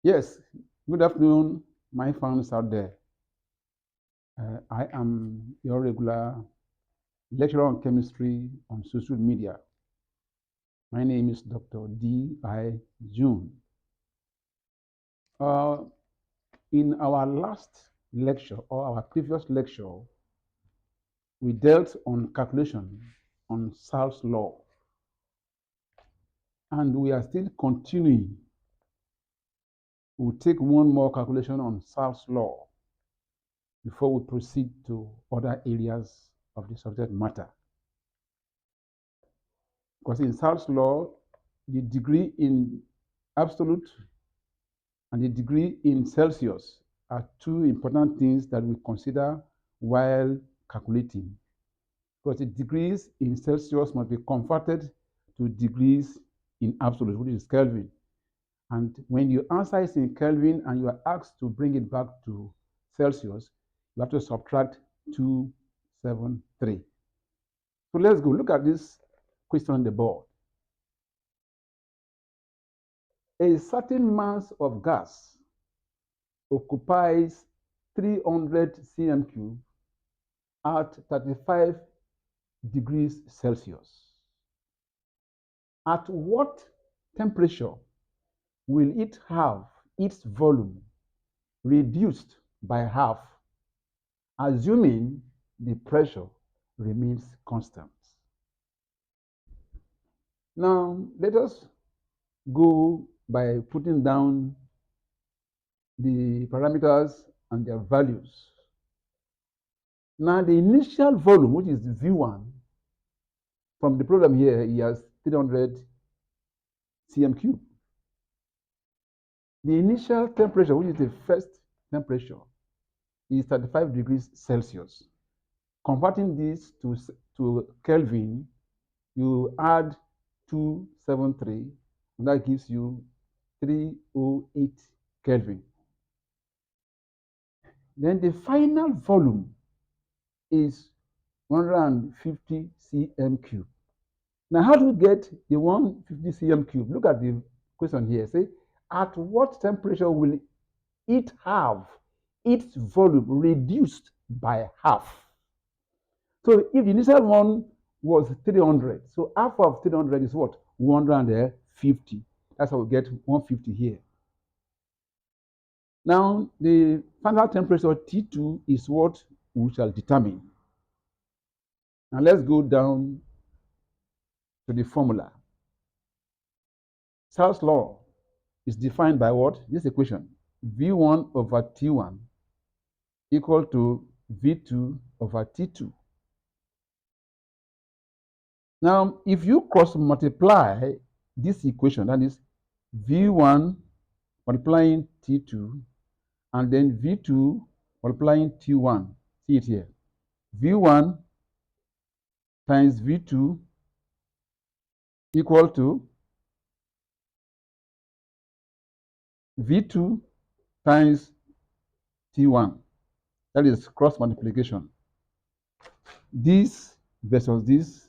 Yes, good afternoon, my fans out there. I am your regular lecturer on chemistry on social media. My name is Dr. D.I. June. Uh, in our last lecture or our previous lecture, we dealt on calculation on Sal's law, and we are still continuing. We'll take one more calculation on Sal's law before we proceed to other areas of the subject matter. Because in Sal's law, the degree in absolute and the degree in Celsius are two important things that we consider while calculating. Because the degrees in Celsius must be converted to degrees in absolute, which is Kelvin. And when you answer it in Kelvin and you are asked to bring it back to Celsius, you have to subtract 273. So let's go. Look at this question on the board. A certain mass of gas occupies 300 cm cube at 35 degrees Celsius. At what temperature will it have its volume reduced by half, assuming the pressure remains constant? Now, let us go by putting down the parameters and their values. Now, the initial volume, which is V1, from the problem here, he has 300 cm cube. The initial temperature, which is the first temperature, is 35 degrees Celsius. Converting this to Kelvin, you add 273, and that gives you 308 Kelvin. Then the final volume is 150 cm cube. Now, how do we get the 150 cm cube? Look at the question here. Say, at what temperature will it have its volume reduced by half? So if the initial one was 300, so half of 300 is what? 150. That's how we get 150 here. Now, the final temperature T2 is what we shall determine. Now, let's go down to the formula. Sal's law is defined by what? This equation, V1 over T1 equal to V2 over T2. Now, if you cross multiply this equation, that is V1 multiplying T2 and then V2 multiplying T1, see it here, V1 times V2 equal to V2 times T1. That is cross multiplication. This versus this,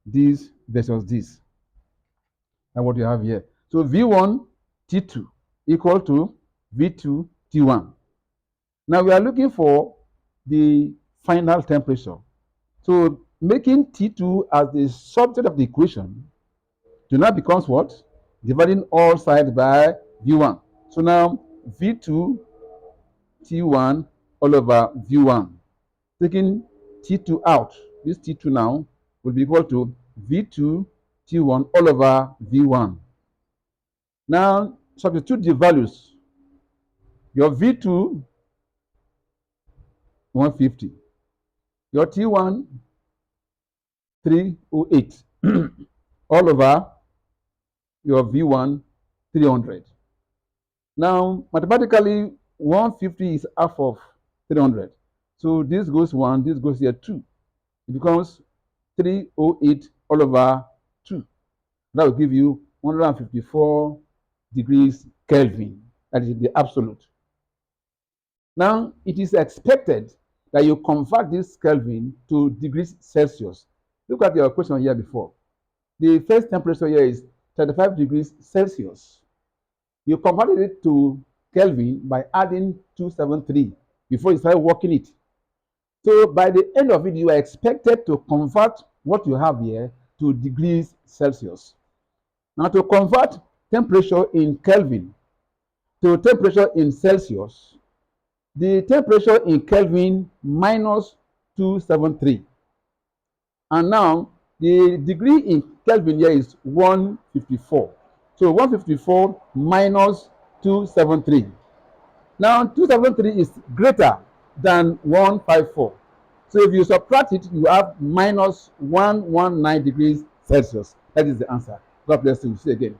this versus this. And what you have here. So V1 T2 equal to V2 T1. Now we are looking for the final temperature. So making T2 as the subject of the equation, so now becomes what? Dividing all sides by V1. So now V2 T1 all over V1. Taking T2 out, this T2 now will be equal to V2 T1 all over V1. Now substitute the values. Your V2, 150. Your T1, 308. All over your V1, 300. Now, mathematically, 150 is half of 300. So this goes 1, this goes here 2. It becomes 308 all over 2. That will give you 154 degrees Kelvin. That is the absolute. Now, it is expected that you convert this Kelvin to degrees Celsius. Look at your question here before. The first temperature here is 35 degrees Celsius. You converted it to Kelvin by adding 273 before you start working it. So by the end of it, you are expected to convert what you have here to degrees Celsius. Now to convert temperature in Kelvin to temperature in Celsius, the temperature in Kelvin minus 273. And now the degree in Kelvin here is 154. So 154 minus 273. Now 273 is greater than 154. So if you subtract it, you have minus 119 degrees Celsius. That is the answer. God bless you. See you again.